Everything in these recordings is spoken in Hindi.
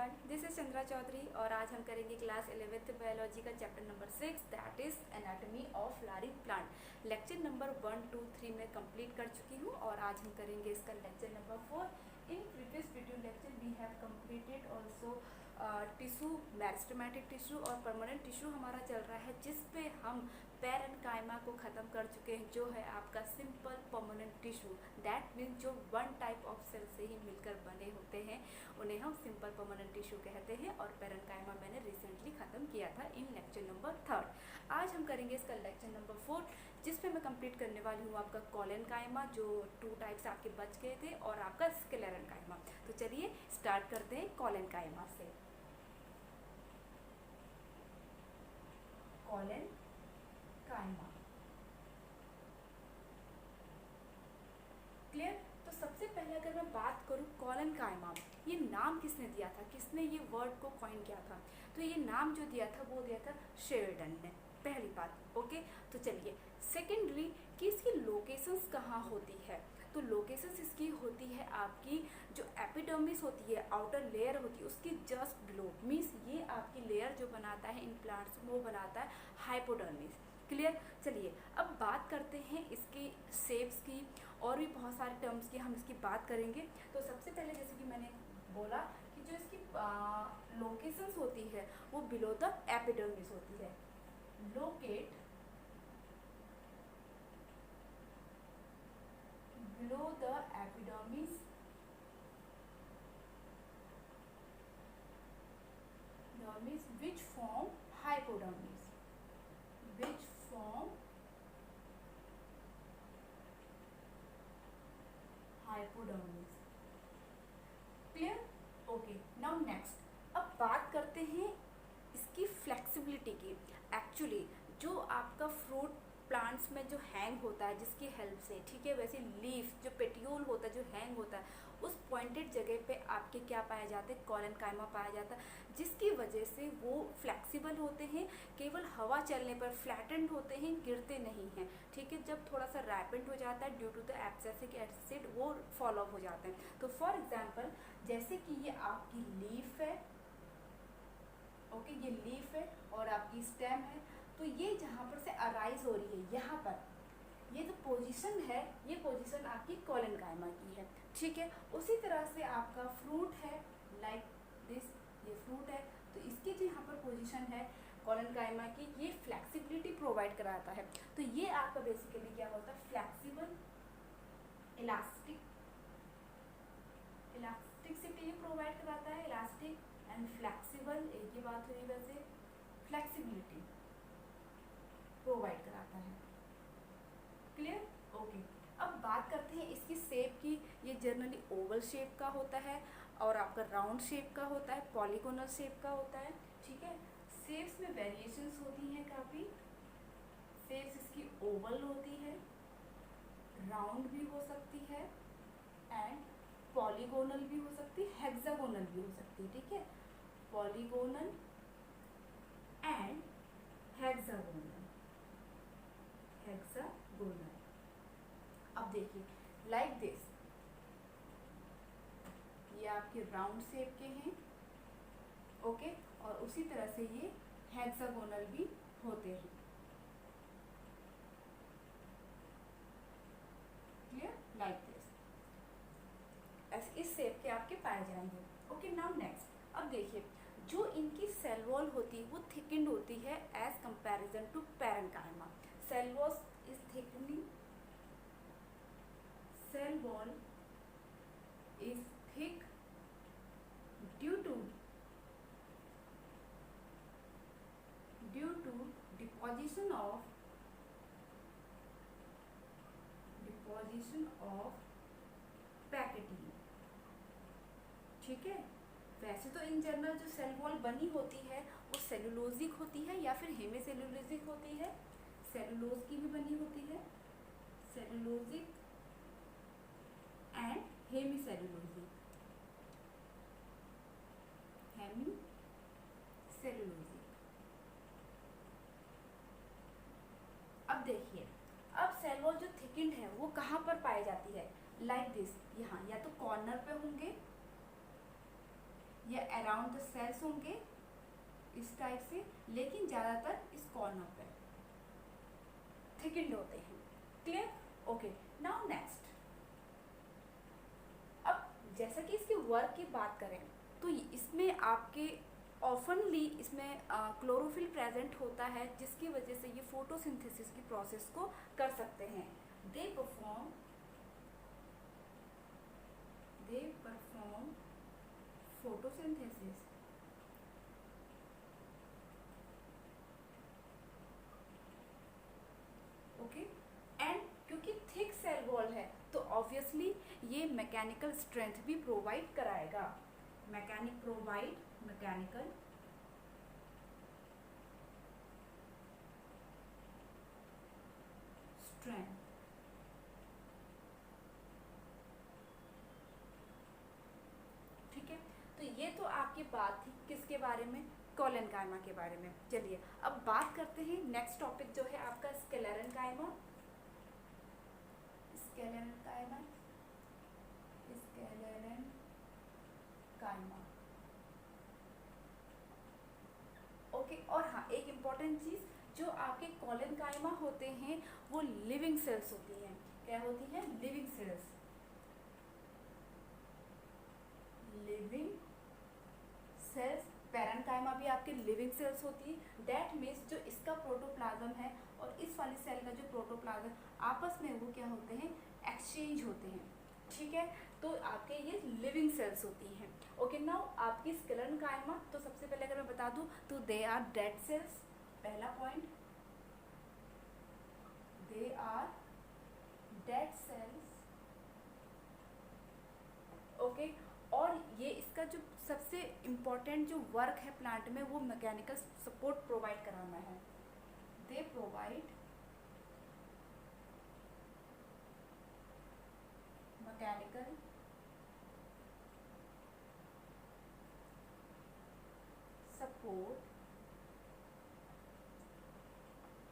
Everyone, this is Chandra Chaudhary और आज हम करेंगे क्लास 11th बायोलॉजी का chapter number 6 that is anatomy of flowering plant. Lecture number 1, 2, 3 में कंप्लीट कर चुकी हूँ और आज हम करेंगे इसका lecture number 4। In previous video lecture we have completed also tissue, meristematic tissue और परमानेंट टिश्यू हमारा चल रहा है, जिस पे हम पैरेन्काइमा को ख़त्म कर चुके हैं, जो है आपका simple permanent tissue. That means जो वन टाइप ऑफ सेल से ही मिलकर बने होते हैं उन्हें हम सिंपल परमानेंट टिश्यू कहते हैं और पैरेन्काइमा मैंने रिसेंटली ख़त्म किया था इन लेक्चर नंबर 3। आज हम करेंगे इसका लेक्चर नंबर 4, जिसपे मैं कंप्लीट करने वाली हूँ आपका कोलेनकाइमा, जो 2 टाइप्स आपके बच गए थे, और आपका स्क्लेरेनकाइमा। तो चलिए स्टार्ट करते हैं कोलेनकाइमा से। Collenchyma, clear. तो सबसे पहले अगर मैं बात करूँ कोलेनकाइमा, ये नाम किसने दिया था, किसने ये वर्ड को कॉइन किया था? तो ये नाम जो दिया था वो दिया था शेरडन ने, पहली बात। ओके, तो चलिए सेकेंडरी कि इसकी लोकेशंस कहाँ होती है। तो लोकेशंस इसकी होती है आपकी जो एपिडर्मिस होती है, आउटर लेयर होती है, उसकी जस्ट बिलो, मीन्स ये आपकी लेयर जो बनाता है इन प्लांट्स वो बनाता है हाइपोडर्मिस। क्लियर। चलिए अब बात करते हैं इसकी शेप्स की और भी बहुत सारे टर्म्स की हम इसकी बात करेंगे। तो सबसे पहले जैसे कि मैंने बोला कि जो इसकी लोकेशंस होती है वो बिलो द एपिडर्मिस होती है। Locate below the epidermis which form hypodermis, which form hypodermis। Clear. Okay, now next अब बात करते हैं इसकी फ्लेक्सिबिलिटी की। एक्चुअली जो आपका फ्रूट प्लांट्स में जो हैंग होता है जिसकी हेल्प से, ठीक है, वैसे लीफ जो पेटियोल होता है जो हैंग होता है उस पॉइंटेड जगह पे आपके क्या पाया जाता है, कोलेनकाइमा पाया जाता है, जिसकी वजह से वो फ्लेक्सिबल होते हैं, केवल हवा चलने पर फ्लैटेंड होते हैं, गिरते नहीं हैं। ठीक है, जब थोड़ा सा रैपेंट हो जाता है due to the abscisic acid वो फॉलो हो जाते हैं। तो फॉर एग्जाम्पल जैसे कि ये आपकी लीफ है, ओके, ये लीफ है और आपकी स्टेम है, तो ये जहाँ पर से अराइज हो रही है, यहाँ पर ये जो पोजीशन है ये पोजीशन आपकी कोलेनकाइमा की है। ठीक है, उसी तरह से आपका फ्रूट है, लाइक दिस, ये फ्रूट है, तो इसकी जो यहाँ पर पोजीशन है कोलेनकाइमा की, ये फ्लेक्सिबिलिटी प्रोवाइड कराता है। तो ये आपका बेसिकली क्या होता है, फ्लेक्सिबल, इलास्टिसिटी प्रोवाइड कराता है, इलास्टिक एंड फ्लेक्सिबल, एक ही बात हुई वैसे, फ्लेक्सिबिलिटी प्रोवाइड कराता है। क्लियर। ओके, अब बात करते हैं इसकी शेप की। ये जनरली ओवल शेप का होता है और आपका राउंड शेप का होता है, पॉलीगोनल शेप का होता है। ठीक है, शेप्स में वेरिएशंस होती हैं काफ़ी। शेप्स इसकी ओवल होती है, राउंड भी हो सकती है एंड पॉलीगोनल भी हो सकती है, हेक्सागोनल भी हो सकती है। ठीक है, पॉलीगोनल एंड हेक्सागोनल, हेक्सागोनल। अब देखिए लाइक दिस, ये आपके राउंड शेप के हैं, ओके, और उसी तरह से ये हेक्सागोनल भी होते हैं। क्लियर, लाइक दिस, ऐसे इस शेप के आपके पाए जाएंगे। ओके, नाउ नेक्स्ट अब देखिए जो इनकी सेल वॉल होती है वो थिकन्ड होती है as comparison to parenchyma. Cell wall is thickening, cell wall is thick due to deposition of pectin. ठीक है, वैसे तो इन जनरल जो सेल वॉल बनी होती है वो सेलुलोजिक होती है या फिर हेमीसेलुलोजिक होती है, सेलुलोज की भी बनी होती है, सेलुलोजिक एंड हेमीसेलुलोजिक, हेमीसेलुलोजिक। अब देखिए अब सेल वॉल जो थिकन्ड है वो कहाँ पर पाई जाती है, लाइक दिस, यहाँ या तो कॉर्नर पे होंगे या अराउंड द सेल्स होंगे इस टाइप से, लेकिन ज़्यादातर इस कॉर्नर पे थिकन्ड होते हैं। क्लियर? Okay, now next. अब जैसा कि इसके वर्क की बात करें तो इसमें आपके ऑफनली इसमें क्लोरोफिल प्रेजेंट होता है, जिसकी वजह से ये फोटोसिंथेसिस की प्रोसेस को कर सकते हैं। They perform photosynthesis okay. And क्योंकि थिक सेल वॉल है तो ऑब्वियसली ये मैकेनिकल स्ट्रेंथ भी प्रोवाइड कराएगा। Mechanical strength. ठीक है, तो ये तो आपकी बात थी किसके बारे में, कोलेनकाइमा के बारे में। चलिए अब बात करते हैं नेक्स्ट टॉपिक जो है आपका स्क्लेरेनकाइमा। Sclerenchyma okay. और हाँ, एक इम्पॉर्टेंट चीज़, जो आपके कोलेनकाइमा होते हैं वो लिविंग सेल्स होती हैं। क्या होती हैं? Living cells. Living cells. Parenchyma भी आपके लिविंग सेल्स होती है। दैट मीन्स जो इसका प्रोटोप्लाज्म है और इस वाली सेल का जो प्रोटोप्लाज्म आपस में वो क्या होते हैं? एक्सचेंज होते हैं। ठीक है, तो आपके ये लिविंग सेल्स होती हैं। ओके, नाउ आपकी स्क्लेरेनकाइमा, तो सबसे पहले अगर मैं बता दूं तो दे आर डेड सेल्स। पहला point, they are dead cells. Okay, और ये इसका जो सबसे इम्पॉर्टेंट जो वर्क है प्लांट में वो मैकेनिकल सपोर्ट प्रोवाइड कराना है। They provide mechanical support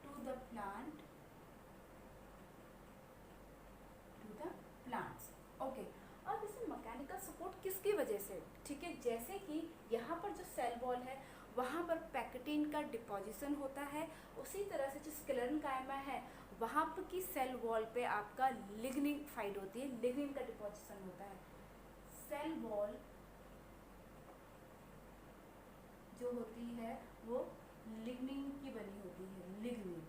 to the plant, plants. Okay, अब इसमें मैकेनिकल सपोर्ट किसकी वजह से? ठीक है, जैसे कि यहाँ पर जो सेल वॉल है वहाँ पर पैकेटिन का डिपोजिशन होता है, उसी तरह से जो स्क्लेरेनकाइमा है वहाँ पर की सेल वॉल पे आपका लिग्निन फाइड होती है, लिग्निन का डिपोजिशन होता है। सेल वॉल जो होती है वो लिग्निन की बनी होती है, लिग्निन,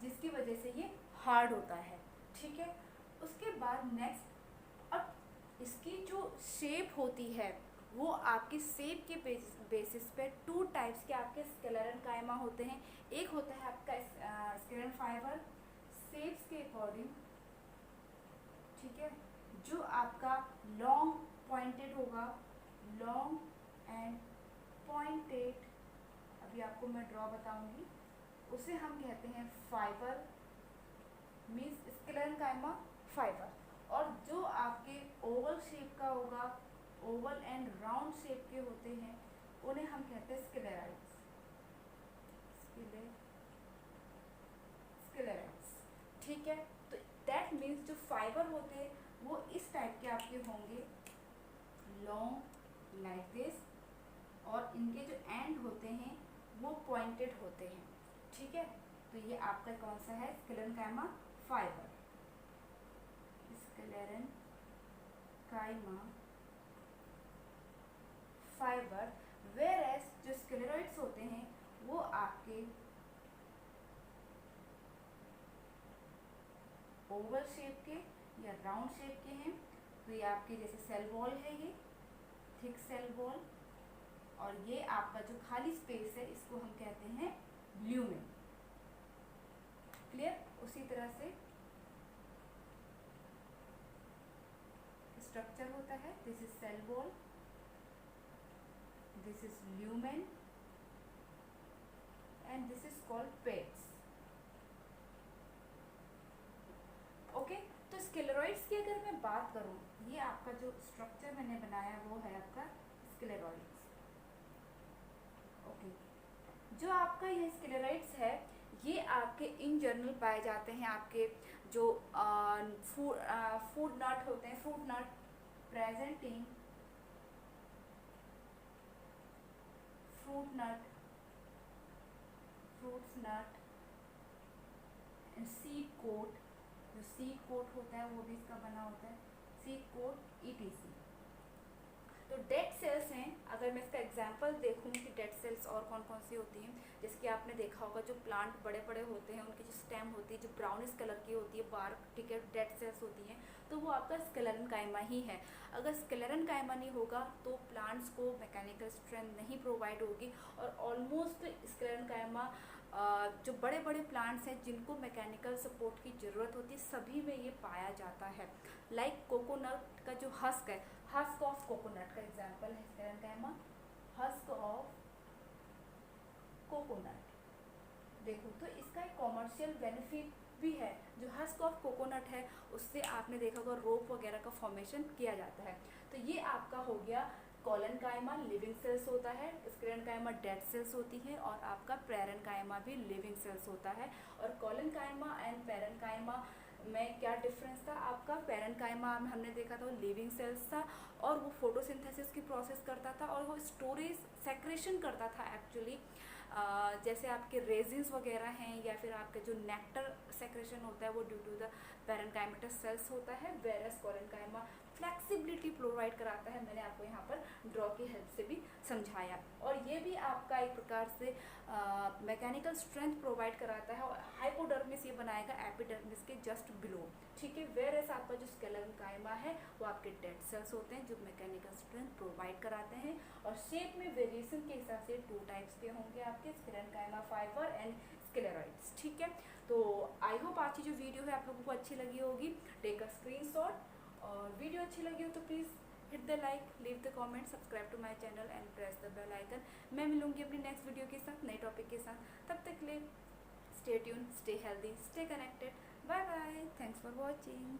जिसकी वजह से ये हार्ड होता है। ठीक है, उसके बाद नेक्स्ट, अब इसकी जो शेप होती है वो आपकी शेप के बेसिस पे टू टाइप्स के आपके स्क्लेरेनकाइमा होते हैं। एक होता है आपका स्क्लेरन फाइबर शेप्स के अकॉर्डिंग, ठीक है, जो आपका लॉन्ग पॉइंटेड होगा, लॉन्ग एंड पॉइंटेड। अभी आपको मैं ड्रॉ बताऊंगी, उसे हम कहते हैं फाइबर, मीन्स स्क्लेरेनकाइमा फाइबर। और जो आपके ओवल शेप का होगा, ओवल एंड राउंड शेप के होते हैं, उन्हें हम कहते हैं स्क्लेराइड्स। स्क्लेराइड्स, ठीक है। तो दैट मीन्स जो फाइबर होते हैं वो इस टाइप के आपके होंगे, लॉन्ग लाइक दिस, और इनके जो एंड होते हैं वो पॉइंटेड होते हैं। ठीक है, तो ये आपका कौन सा है? Sclerenchyma fibre, sclerenchyma fibre. Whereas जो स्क्लेरॉइड्स होते हैं वो आपके ओवल शेप के या राउंड शेप के हैं। तो ये आपके जैसे सेल वॉल है, ये थिक सेल वॉल, और ये आपका जो खाली स्पेस है इसको हम कहते हैं ल्यूमेन। क्लियर? उसी तरह से स्ट्रक्चर होता है। This is cell wall, this is lumen, and this is called pits. Okay, तो स्क्लेरॉइड्स की अगर मैं बात करूं, ये आपका जो स्ट्रक्चर मैंने बनाया वो है आपका स्क्लेरॉइड्स। ओके, जो आपका ये स्क्लेरॉइड्स है ये आपके इन जनरल पाए जाते हैं आपके जो फूड नट होते हैं, fruit nut presenting fruit nut, fruits nut, seed coat, जो सीड कोट होता है वो भी इसका बना होता है, सीड कोट ईटीसी। तो डेड सेल्स हैं, अगर मैं इसका एग्जांपल देखूं कि डेड सेल्स और कौन कौन सी होती हैं, जैसे कि आपने देखा होगा जो प्लांट बड़े बड़े होते हैं उनकी जो स्टेम होती है जो ब्राउनिश कलर की होती है बार्क, ठीक है, डेड सेल्स होती हैं, तो वो आपका स्क्लेरेनकाइमा ही है। अगर स्क्लेरेनकाइमा नहीं होगा तो प्लांट्स को मैकेनिकल स्ट्रेंथ नहीं प्रोवाइड होगी, और ऑलमोस्ट स्क्लेरेनकाइमा जो बड़े बड़े प्लांट्स हैं जिनको मैकेनिकल सपोर्ट की ज़रूरत होती है सभी में ये पाया जाता है। लाइक कोकोनट का जो हस्क है, हस्क ऑफ कोकोनट का एग्जांपल है स्क्लेरेनकाइमा, हस्क ऑफ कोकोनट। देखो तो इसका एक कॉमर्शियल बेनिफिट भी है, जो हस्क ऑफ कोकोनट है उससे आपने देखा होगा रोप वगैरह का फॉर्मेशन किया जाता है। तो ये आपका हो गया कॉलनकाइमा लिविंग सेल्स होता है, स्क्लेरेनकाइमा डेड सेल्स होती है, और आपका पेरेनकाइमा भी लिविंग सेल्स होता है। और कॉलनकाइमा एंड पेरेनकाइमा में क्या डिफरेंस था, आपका पेरेनकाइमा में हमने देखा था वो लिविंग सेल्स था और वो फोटोसिंथेसिस की प्रोसेस करता था और वो स्टोरेज सेक्रेशन करता था एक्चुअली, जैसे आपके रेजिन्स वगैरह हैं या फिर आपके जो नेक्टर सेक्रेशन होता है वो due to the parenchymatous cells होता है। वेरस कॉलनकाइमा फ्लेक्सिबिलिटी प्रोवाइड कराता है, मैंने आपको यहाँ पर ड्रॉ की हेल्प से भी समझाया। और ये भी आपका एक प्रकार से मैकेनिकल स्ट्रेंथ प्रोवाइड कराता है, और हाइपोडर्मिस ये बनाएगा एपिडर्मिस के जस्ट बिलो, ठीक है। वेरस आपका जो स्क्लेरेनकाइमा है वो आपके डेड सेल्स होते हैं जो मैकेनिकल स्ट्रेंथ प्रोवाइड कराते हैं। और शेप में वेरिएशन के हिसाब से 2 टाइप्स के होंगे आपके, स्क्लेरेनकाइमा फाइबर एंड स्क्लेरॉइड्स, ठीक है। तो आई होप आज की जो वीडियो है आप लोगों को अच्छी लगी होगी। टेक अ स्क्रीनशॉट, और वीडियो अच्छी लगी हो तो please hit the like, leave the comment, subscribe to my channel and press the bell icon. मैं मिलूंगी अपनी नेक्स्ट वीडियो के साथ, नए टॉपिक के साथ। तब तक के लिए stay tuned, stay healthy, stay connected, bye bye, thanks for watching.